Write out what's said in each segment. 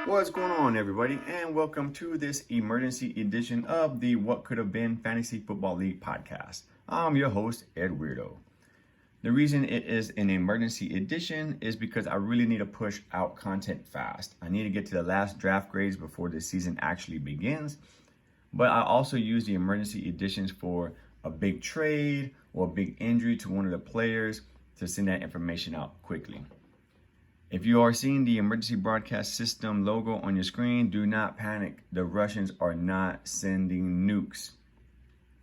What's going on, everybody, and welcome to this emergency edition of the What Could Have Been Fantasy Football League podcast. I'm your host, Ed Weirdo. The reason it is an emergency edition is because I really need to push out content fast. I need to get to the last draft grades before the season actually begins, but I also use the emergency editions for a big trade or a big injury to one of the players to send that information out quickly. If you are seeing the emergency broadcast system logo on your screen, do not panic. The Russians are not sending nukes.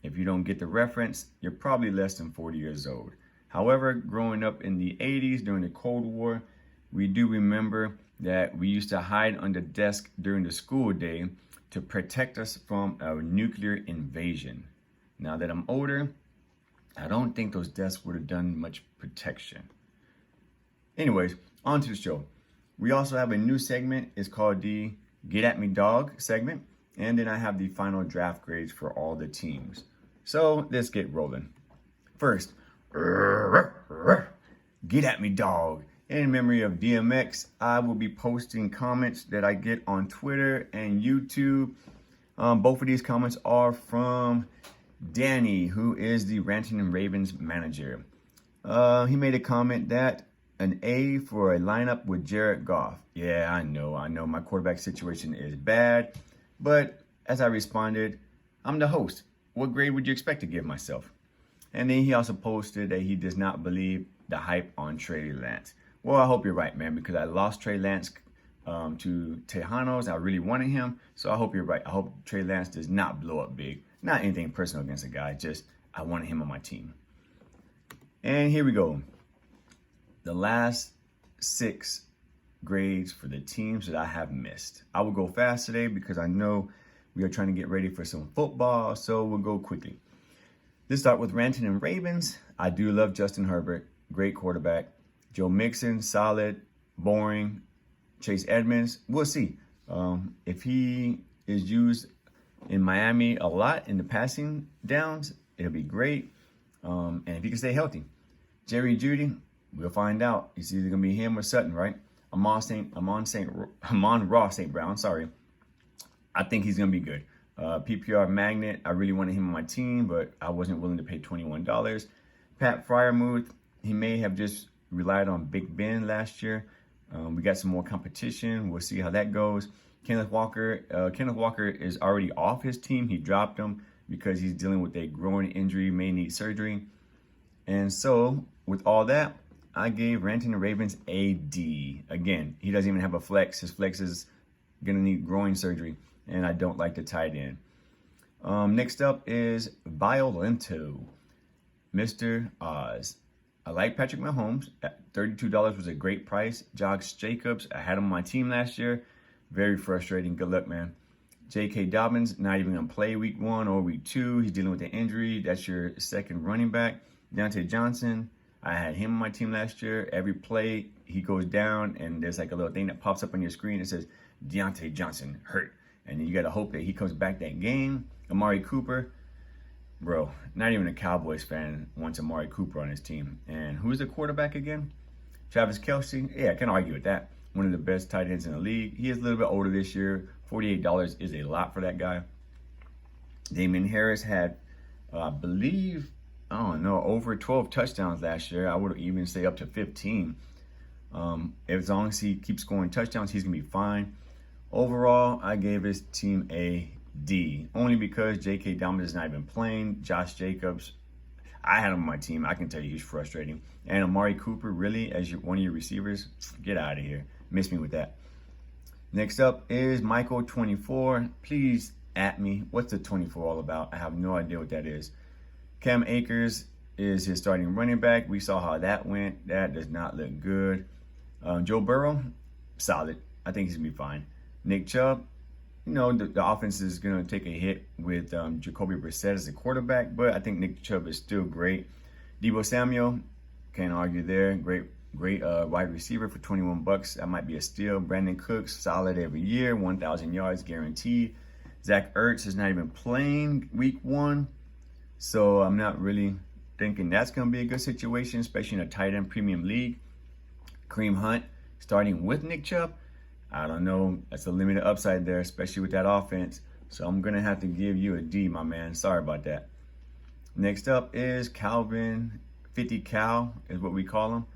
If you don't get the reference, you're probably less than 40 years old. However, growing up in the 80s during the Cold War, we do remember that we used to hide under desks during the school day to protect us from a nuclear invasion. Now that I'm older, I don't think those desks would have done much protection. Anyways, on to the show. We also have a new segment. It's called the Get At Me Dawg segment. And then I have the final draft grades for all the teams. So let's get rolling. First, Get At Me Dawg. In memory of DMX, I will be posting comments that I get on Twitter and YouTube. Both of these comments are from Danny, who is the Ranting and Ravens manager. He made a comment that an A for a lineup with Jared Goff. Yeah, I know. My quarterback situation is bad. But as I responded, I'm the host. What grade would you expect to give myself? And then he also posted that he does not believe the hype on Trey Lance. Well, I hope you're right, man, because I lost Trey Lance to Tejanos. I really wanted him. So I hope you're right. I hope Trey Lance does not blow up big. Not anything personal against the guy. Just I wanted him on my team. And here we go. The last 6 grades for the teams that I have missed. I will go fast today because I know we are trying to get ready for some football, so we'll go quickly. Let's start with Ranting and Ravens. I do love Justin Herbert, great quarterback. Joe Mixon, solid, boring. Chase Edmonds, we'll see. If he is used in Miami a lot in the passing downs, it'll be great. And if he can stay healthy. Jerry Jeudy, we'll find out. It's either going to be him or Sutton, right? Amon-Ra St. Brown, sorry. I think he's going to be good. PPR Magnet, I really wanted him on my team, but I wasn't willing to pay $21. Pat Freiermuth, he may have just relied on Big Ben last year. We got some more competition. We'll see how that goes. Kenneth Walker is already off his team. He dropped him because he's dealing with a groin injury, may need surgery. And so, with all that, I gave Ranting and Ravens a D. Again, he doesn't even have a flex. His flex is going to need groin surgery, and I don't like the tight end. Next up is Violento, Mr. Oz. I like Patrick Mahomes. At $32 was a great price. Josh Jacobs, I had him on my team last year. Very frustrating. Good luck, man. J.K. Dobbins, not even going to play week 1 or week 2. He's dealing with an injury. That's your second running back. Deontay Johnson, I had him on my team last year. Every play, he goes down, and there's like a little thing that pops up on your screen that says, Deontay Johnson hurt. And then you got to hope that he comes back that game. Amari Cooper, bro, not even a Cowboys fan wants Amari Cooper on his team. And who's the quarterback again? Travis Kelce. Yeah, I can't argue with that. One of the best tight ends in the league. He is a little bit older this year. $48 is a lot for that guy. Damian Harris had, I believe, over 12 touchdowns last year. I would even say up to 15. As long as he keeps scoring touchdowns, he's going to be fine. Overall, I gave his team a D, only because J.K. Dobbins is not even playing. Josh Jacobs, I had him on my team. I can tell you he's frustrating. And Amari Cooper, really, as one of your receivers, get out of here. Miss me with that. Next up is Michael 24. Please at me. What's the 24 all about? I have no idea what that is. Cam Akers is his starting running back. We saw how that went. That does not look good. Joe Burrow, solid. I think he's going to be fine. Nick Chubb, the offense is going to take a hit with Jacoby Brissett as a quarterback, but I think Nick Chubb is still great. Deebo Samuel, can't argue there. Great wide receiver for $21. That might be a steal. Brandon Cooks, solid every year, 1,000 yards guaranteed. Zach Ertz is not even playing week 1, so I'm not really thinking that's going to be a good situation, especially in a tight end premium league. Kareem Hunt starting with Nick Chubb. I don't know. That's a limited upside there, especially with that offense. So I'm going to have to give you a D, my man. Sorry about that. Next up is Calvin 50 Cal is what we call him.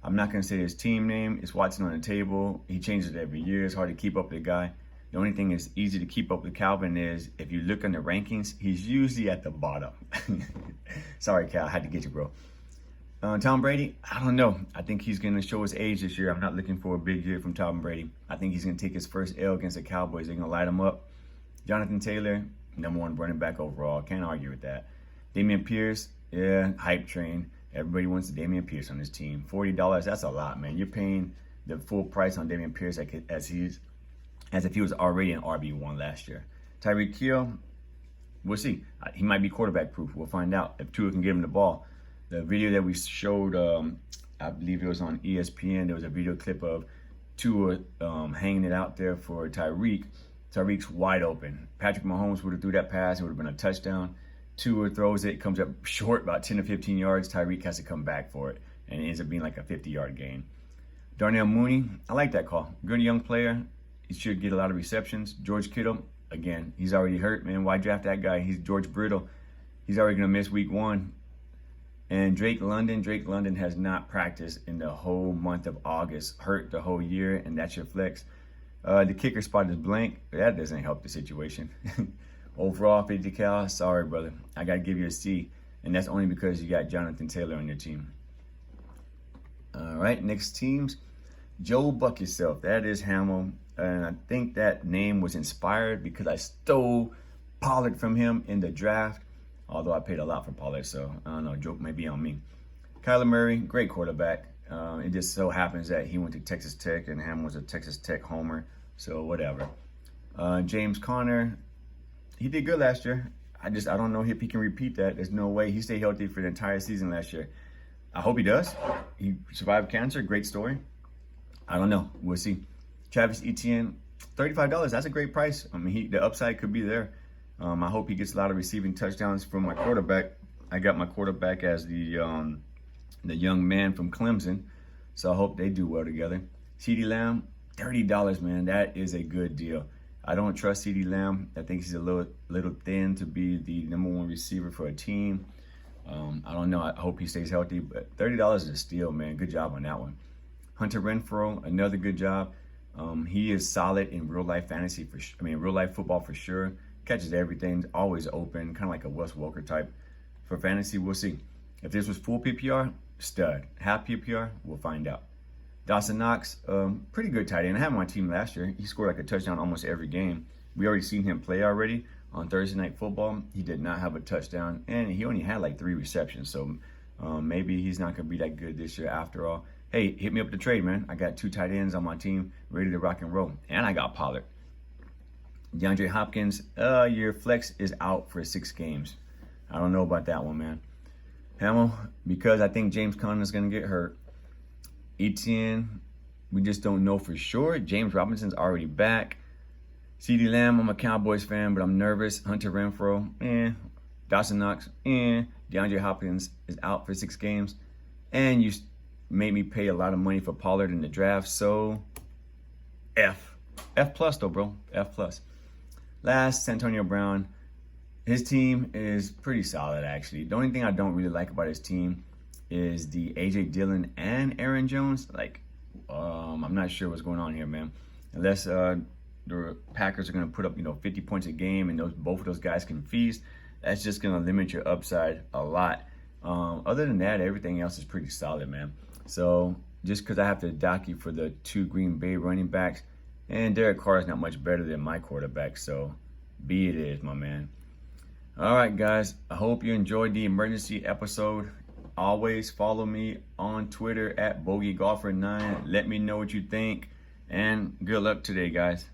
I'm not going to say his team name. It's Watson on the table. He changes it every year. It's hard to keep up with the guy. The only thing that's easy to keep up with Calvin is if you look on the rankings, he's usually at the bottom. Sorry, Cal. I had to get you, bro. Tom Brady, I don't know. I think he's going to show his age this year. I'm not looking for a big year from Tom Brady. I think he's going to take his first L against the Cowboys. They're going to light him up. Jonathan Taylor, #1 running back overall. Can't argue with that. Dameon Pierce, yeah, hype train. Everybody wants Dameon Pierce on his team. $40, that's a lot, man. You're paying the full price on Dameon Pierce as if he was already an RB1 last year. Tyreek Hill, we'll see. He might be quarterback proof. We'll find out if Tua can give him the ball. The video that we showed, I believe it was on ESPN. There was a video clip of Tua hanging it out there for Tyreek. Tyreek's wide open. Patrick Mahomes would have threw that pass. It would have been a touchdown. Tua throws it, comes up short, about 10 to 15 yards. Tyreek has to come back for it, and it ends up being like a 50-yard gain. Darnell Mooney, I like that call. Good young player. He should get a lot of receptions. George Kittle, again, he's already hurt, man. Why draft that guy? He's George Brittle. He's already going to miss week 1. And Drake London has not practiced in the whole month of August. Hurt the whole year, and that's your flex. The kicker spot is blank. That doesn't help the situation. Overall, 50 cal, sorry, brother. I got to give you a C, and that's only because you got Jonathan Taylor on your team. All right, next teams. Joe Buck Yourself. That is Hamill, and I think that name was inspired because I stole Pollard from him in the draft, although I paid a lot for Pollard, so I don't know, joke may be on me. Kyler Murray, great quarterback. It just so happens that he went to Texas Tech, and Ham was a Texas Tech homer, so whatever. James Conner, he did good last year. I don't know if he can repeat that. There's no way. He stayed healthy for the entire season last year. I hope he does. He survived cancer. Great story. I don't know. We'll see. Travis Etienne, $35. That's a great price. I mean, the upside could be there. I hope he gets a lot of receiving touchdowns from my quarterback. I got my quarterback as the young man from Clemson, so I hope they do well together. CeeDee Lamb, $30, man. That is a good deal. I don't trust CeeDee Lamb. I think he's a little thin to be the #1 receiver for a team. I don't know. I hope he stays healthy, but $30 is a steal, man. Good job on that one. Hunter Renfrow, another good job. He is solid in real life fantasy real life football for sure. Catches everything, always open, kind of like a Wes Welker type. For fantasy, we'll see. If this was full PPR, stud. Half PPR, we'll find out. Dawson Knox, pretty good tight end. I had him on my team last year. He scored like a touchdown almost every game. We already seen him play already on Thursday Night Football. He did not have a touchdown, and he only had like 3 receptions. So maybe he's not going to be that good this year after all. Hey, hit me up the trade, man. I got 2 tight ends on my team ready to rock and roll. And I got Pollard. DeAndre Hopkins, your flex is out for 6 games. I don't know about that one, man. Hamill, because I think James Conner is going to get hurt. Etienne, we just don't know for sure. James Robinson's already back. CeeDee Lamb, I'm a Cowboys fan, but I'm nervous. Hunter Renfrow, Dawson Knox, DeAndre Hopkins is out for 6 games. And you made me pay a lot of money for Pollard in the draft, so F. F plus though, bro. F plus. Last, Santonio Brown. His team is pretty solid, actually. The only thing I don't really like about his team is the A.J. Dillon and Aaron Jones. I'm not sure what's going on here, man. Unless the Packers are going to put up, 50 points a game and both of those guys can feast, that's just going to limit your upside a lot. Other than that, everything else is pretty solid, man. So just because I have to dock you for the 2 Green Bay running backs, and Derek Carr is not much better than my quarterback, so be it is, my man. All right, guys, I hope you enjoyed the emergency episode. Always follow me on Twitter at BogeyGolfer9. Let me know what you think, and good luck today, guys.